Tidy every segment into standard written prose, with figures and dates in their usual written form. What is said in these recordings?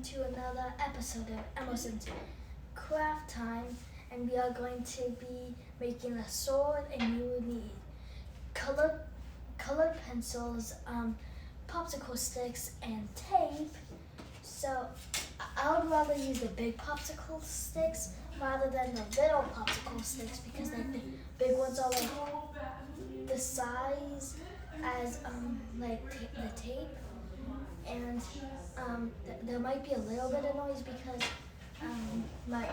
welcome to another episode of Emerson's Craft Time, and we are going to be making a sword, and you will need colored pencils, popsicle sticks, and tape. So I would rather use the big popsicle sticks rather than the little popsicle sticks because like the big ones are like the size as the tape, and there might be a little bit of noise because my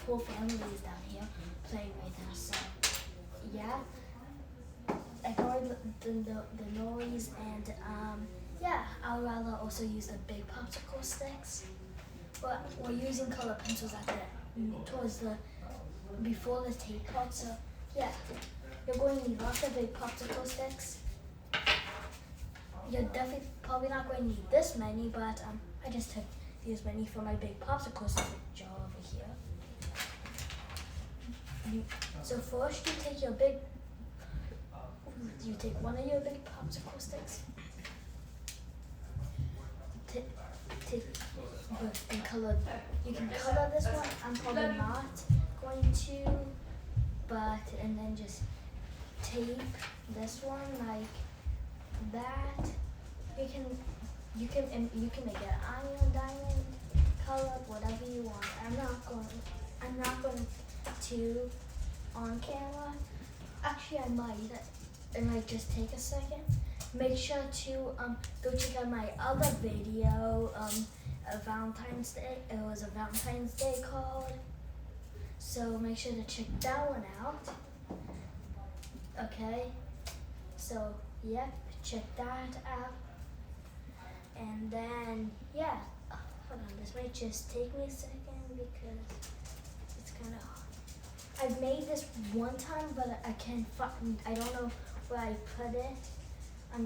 whole family is down here playing right now. So yeah, ignore the noise, and yeah, I'd rather also use the big popsicle sticks. But we're using color pencils at before the tape part. So yeah, you're going to need lots of big popsicle sticks. You're definitely probably not going to need this many, but I just took these many for my big popsicle stick jar over here. So first you take one of your big popsicle sticks, and color. You can color this one. I'm probably not going to, and then just tape this one like that. You can make it iron, diamond, color, whatever you want. I'm not going to on camera. Actually, I might. It might just take a second. Make sure to go check out my other video, Valentine's Day. It was a Valentine's Day card. So make sure to check that one out. Okay. So yeah, check that out. And then yeah, hold on. This might just take me a second because it's kind of hard. I've made this one time, but I don't know where I put it. I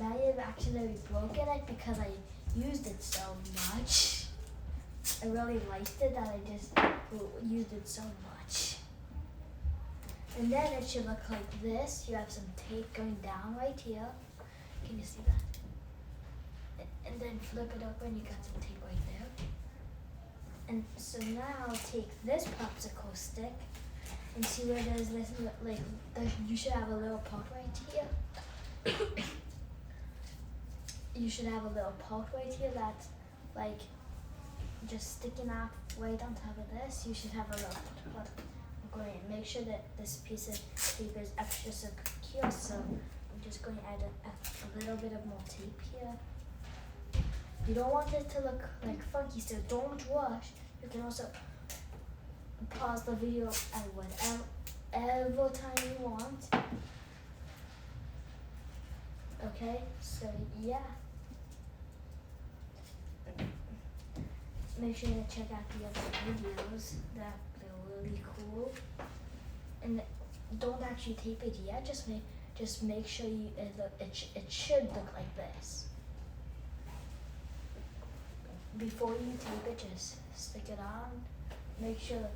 might have accidentally broken it because I used it so much. I really liked it that I just used it so much. And then it should look like this. You have some tape going down right here. Can you see that? And then flip it over and you got some tape right there. And so now take this popsicle stick and see where there's this, you should have a little part right here. You should have a little part right here that's like just sticking out right on top of this. You should have a little part. I'm going to make sure that this piece of tape is extra secure, so I'm just going to add a little bit of more tape here. You don't want it to look like funky, so don't rush. You can also pause the video at whatever time you want. Okay, so yeah. Make sure to check out the other videos. They're really cool. And don't actually tape it yet. Just make sure it should look like this. Before you tape it, just stick it on. Make sure.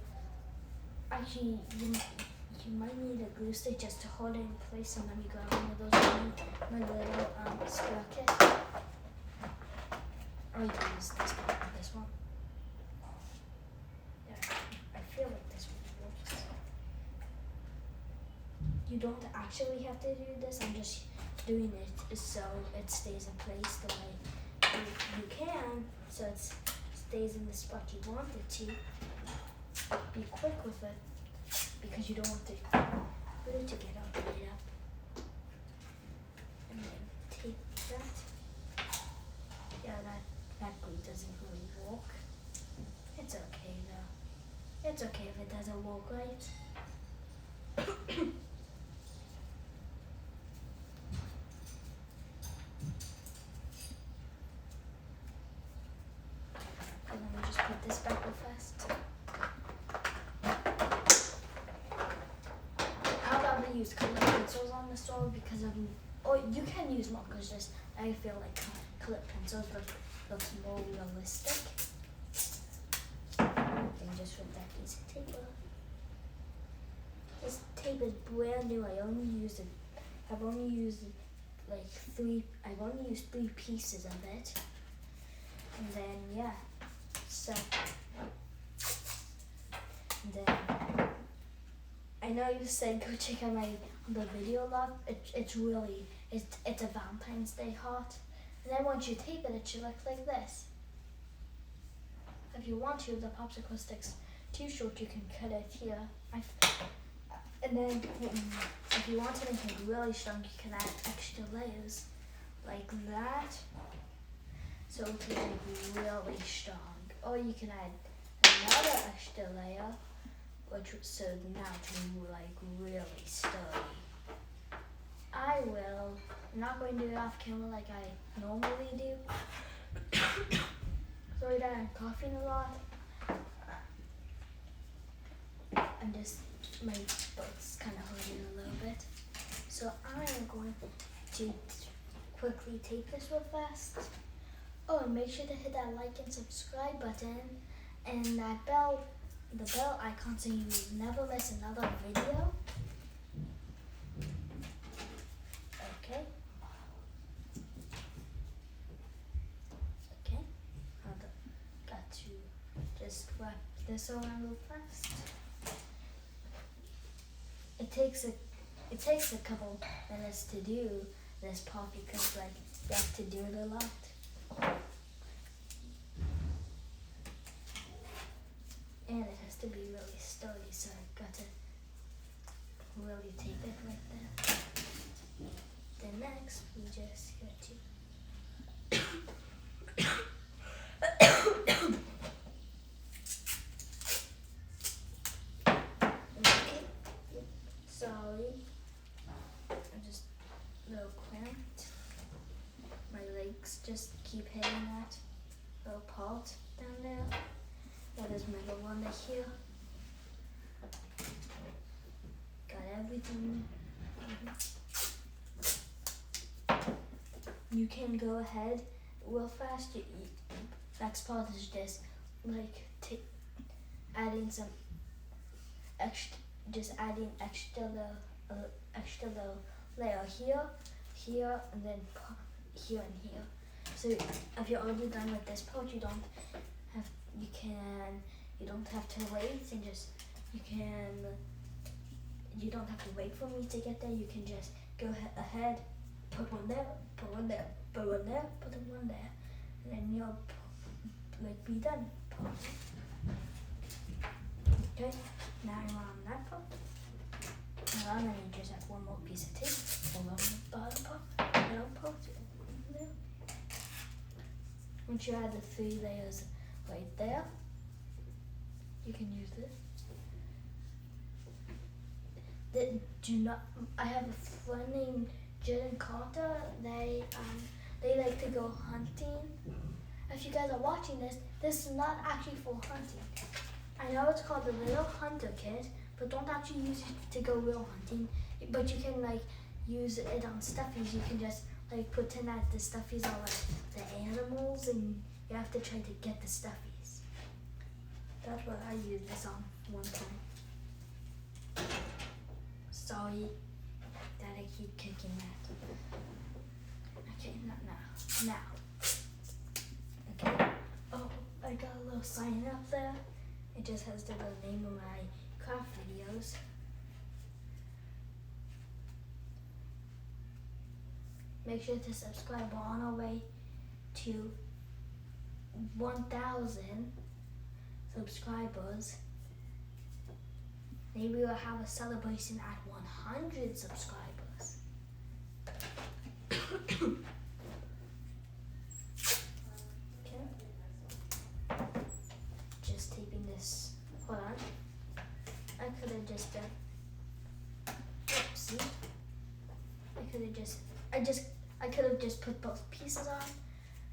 Actually, you might need a glue stick just to hold it in place. So let me grab one of those. My little square kit. Or you can use this one. Yeah, I feel like this one works. You don't actually have to do this. I'm just doing it so it stays in place the way you can. So it stays in the spot you want it to. Be quick with it because you don't want the glue to get all dried up. And then tape that. Yeah, that glue doesn't really work. It's okay though. It's okay if it doesn't work right. And let me just put this back real fast. Use colored pencils on the sword because you can use markers. Just I feel like colored pencils looks more realistic. And just with that piece of tape. This tape is brand new. I've only used like three. I've only used 3 pieces of it. And then yeah. So then I know you said go check out the video log. It's really it's a Valentine's Day heart. And then once you tape it, it should look like this. If you want to, the popsicle stick's too short, you can cut it here. And then if you want to make it really strong, you can add extra layers like that. So it can be really strong. Or you can add another extra layer, so now to be like really sturdy. I'm not going to do it off camera like I normally do. Sorry that I'm coughing a lot. I'm just, my throat's kind of hurting a little bit. So I am going to quickly tape this real fast. Oh, and make sure to hit that like and subscribe button and that bell, the bell icon, so you never miss another video. Okay. Okay. Got to just wrap this around real fast. It takes a couple minutes to do this part because like you have to do it a lot. And it has to be really sturdy, so I got to really tape it right there. Then next we just got to okay. Sorry. I'm just a little cramped. My legs just keep hitting that little part down there. That is my little one here. Got everything. You can go ahead real fast. Next part is just like adding some extra, just adding extra little layer here, and then here and here. So if you're already done with this part, you don't have to wait, and you don't have to wait for me to get there. You can just go ahead, put one there, put one there, put one there, put one there, and then you'll like be done. Okay, now you're on that part. Now I'm gonna just have one more piece of tape over the bottom part, middle part, there. Once you add the 3 layers right there, you can use this. I have a friend named Jen and Carter. They like to go hunting. If you guys are watching this, this is not actually for hunting. I know it's called the Little Hunter Kit, but don't actually use it to go real hunting. But you can like use it on stuffies. You can just like pretend that the stuffies are like the animals, and you have to try to get the stuffies. That's what I used this on one time. Sorry that I keep kicking that. Okay, not now. Now. Okay. Oh, I got a little sign up there. It just has the little name of my craft videos. Make sure to subscribe. We're on our way to 1,000 subscribers. Maybe we'll have a celebration at 100 subscribers. Okay. Just taping this. Hold on. I could have just done. Oopsie. I could have just put both pieces on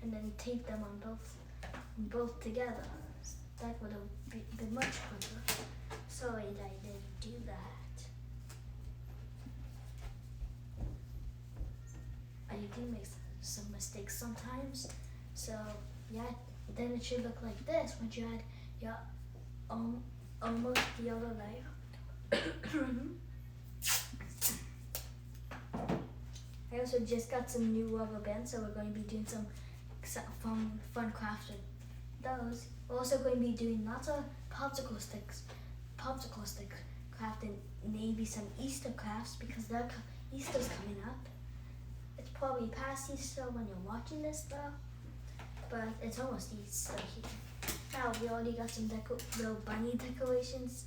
and then taped them on both together. That would have been much quicker. Sorry that I didn't do that. I do make some mistakes sometimes. So yeah, then it should look like this once you add your almost the other layer. I also just got some new rubber bands, so we're going to be doing some fun crafts with those. We're also going to be doing lots of popsicle stick craft, and maybe some Easter crafts because Easter's coming up. It's probably past Easter when you're watching this though, but it's almost Easter here. Now we already got some little bunny decorations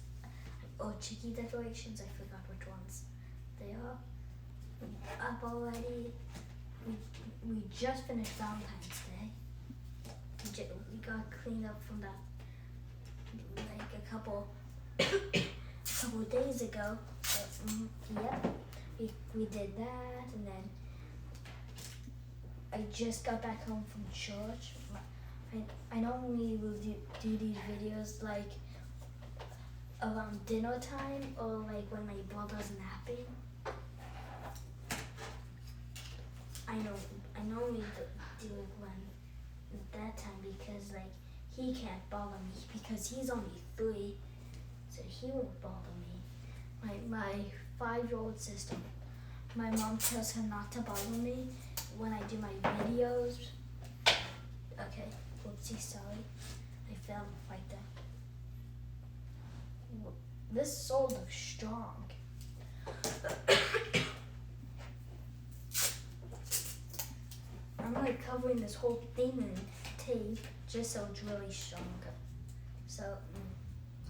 or chicky decorations. I forgot which ones they are. Up already. We just finished Valentine's Day. We got cleaned up from that like a couple days ago. Yep, we did that, and then I just got back home from church. I normally will do these videos like around dinner time or like when my brother's napping. I normally do it when that time because like he can't bother me because he's only 3, so he won't bother me. My 5-year-old sister, my mom tells her not to bother me when I do my videos. Okay, oopsie, sorry, I fell right there. This sword looks strong. I'm like covering this whole thing in tape just so it's really stronger. So,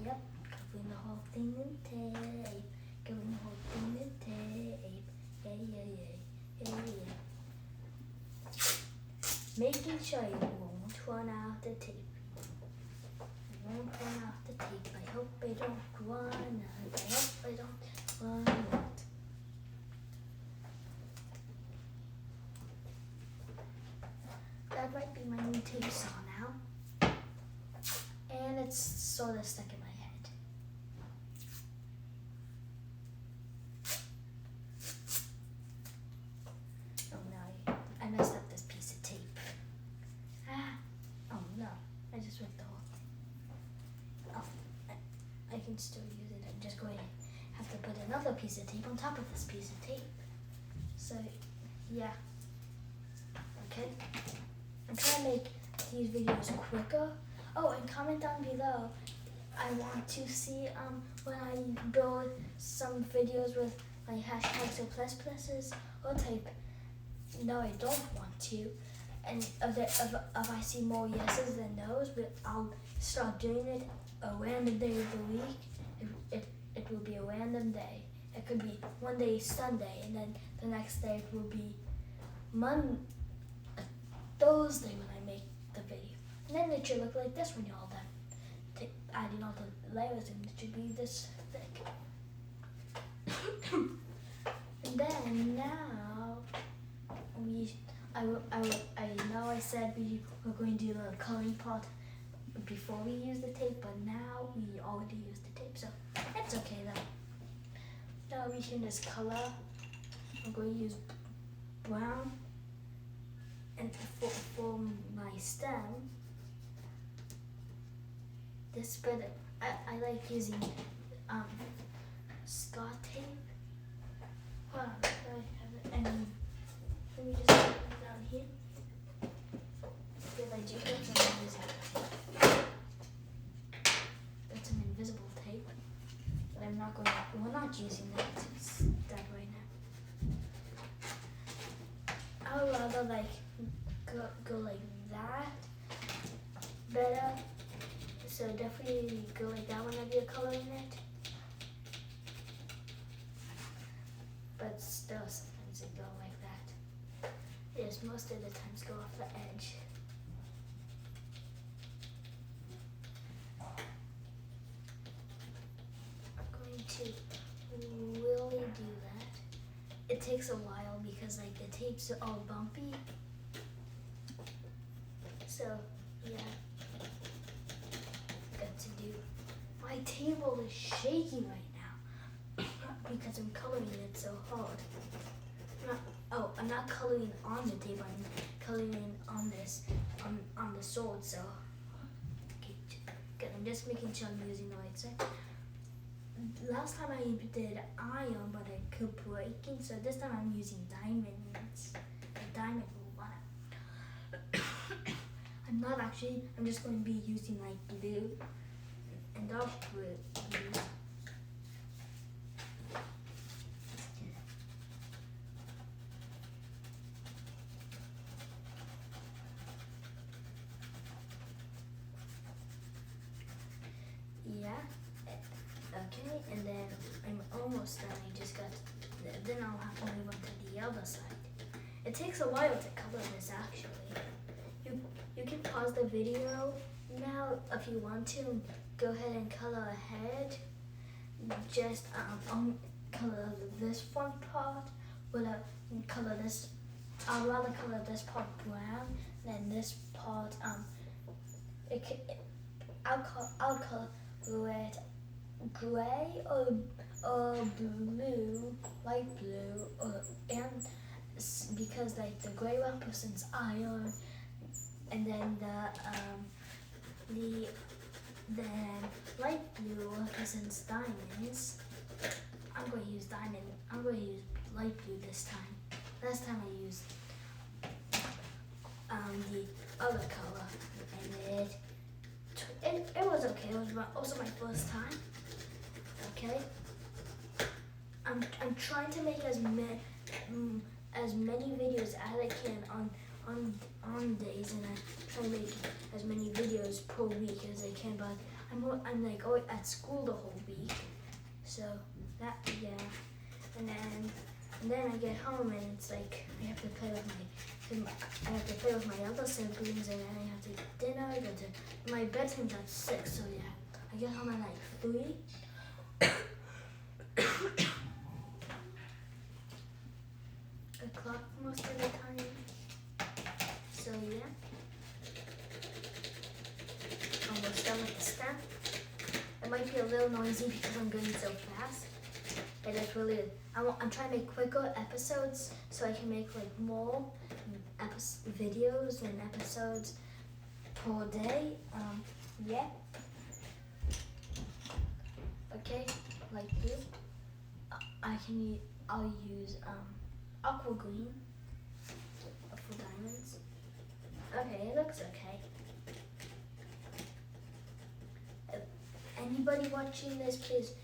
yep, covering the whole thing in tape. Covering the whole thing in tape. Yeah. Making sure it won't run out the tape. It won't run out the tape. I hope I don't run out. I hope I don't run out. That might be my new tape saw now. And it's sort of stuck in my head. Oh no, I messed up this piece of tape. Oh no, I just ripped the whole thing. Oh, I can still use it. I'm just going to have to put another piece of tape on top of this piece of tape. So, yeah. Okay. I'm trying to make these videos quicker. Oh, and comment down below. I want to see when I build some videos with like hashtags or pluses or type no, I don't want to. And if I see more yeses than nos, I'll start doing it a random day of the week. It will be a random day. It could be one day Sunday, and then the next day it will be Thursday when I make the video. And then it should look like this when you're all done. Adding all the layers, and it should be this thick. And then now I know I said we were going to do the coloring part before we use the tape, but now we already used the tape, so it's okay though. Now we can just color. I'm going to use brown. And for my stem, this bit I like using Scott tape. Hold on, I have it. And let me just put it down here. If I do get some invisible tape. That's some invisible tape, but we're not using that. It's dead right now. I would rather like go like that better, so definitely go like that whenever you're coloring it, but still sometimes it go like that. Yes, most of the times go off the edge. I'm going to really do that. It takes a while because like the tapes are all bumpy. So, yeah, got to do. My table is shaking right now because I'm coloring it so hard. I'm not coloring on the table, I'm coloring on this, on the sword, so okay, good. I'm just making sure I'm using the right side. Last time I did iron, but I kept breaking, so this time I'm using diamonds. The diamond will run out. I'm not actually, I'm just going to be using like blue and dark blue. Yeah, okay, and then I'm almost done. I just got, then I'll have to move on to the other side. It takes a while to color this actually. You can pause the video now if you want to. Go ahead and color ahead. Just color this front part. Color this. I'd rather color this part brown than this part. I'll color it gray or blue, light blue, and because like the gray represents iron, and then the light blue represents diamonds. I'm going to use diamond. I'm going to use light blue this time. Last time I used the other color, and it was okay. It was also my first time. Okay. I'm trying to make as many videos as I can on days, and I try to make as many videos per week as I can. But I'm like at school the whole week, so that and then I get home and it's like I have to play with my other siblings, and then I have to eat dinner. I go to my bedtime's at 6, so yeah, I get home at like 3 o'clock most of the time. So yeah, almost done with the stem. It might be a little noisy because I'm going so fast. It is really. I'm trying to make quicker episodes so I can make like more videos and episodes per day. Yeah. Okay, like you. I'll use aqua green for diamonds. Okay, it looks okay. If anybody watching this plays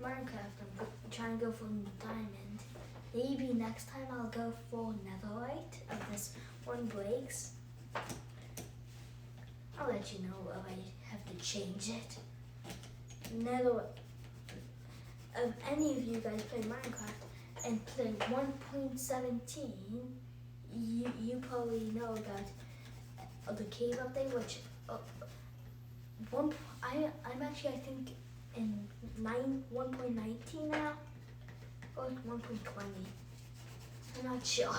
Minecraft, I'm trying to go for diamond. Maybe next time I'll go for netherite if this one breaks. I'll let you know if I have to change it. Netherite. If any of you guys play Minecraft and play 1.17, you probably know about the cave update, which I'm actually I think in 1.19 now, or 1.20. I'm not sure.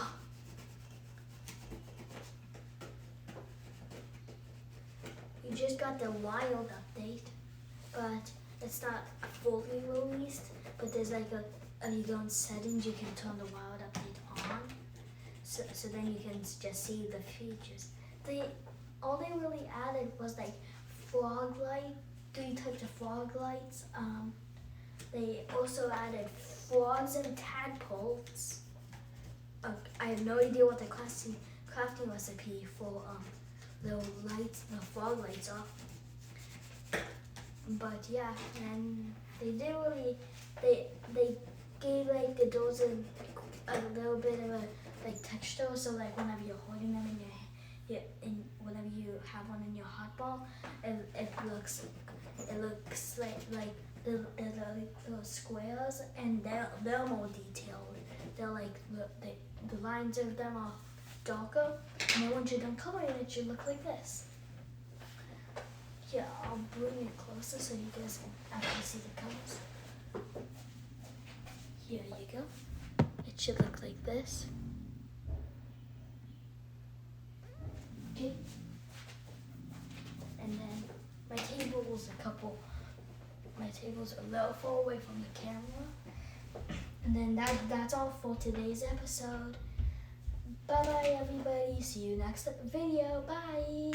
You just got the wild update, but it's not fully released. But there's like if you go in settings, you can turn the wild update on. So then you can just see the features. All they really added was like frog light, 3 types of frog lights. They also added frogs and tadpoles. I have no idea what the crafting recipe for the lights, the frog lights are. But yeah, and they gave like the doors a little bit of a like texture, so like whenever you're holding them in your whenever you have one in your hot ball, it looks like the little squares, and they're more detailed. They're like the lines of them are darker, and then once you're done coloring it, should look like this. Yeah, I'll bring it closer so you guys can actually see the colors. Here you go. It should look like this. Okay. And then my table's a little far away from the camera. And then that's all for today's episode. Bye bye everybody. See you next video. Bye.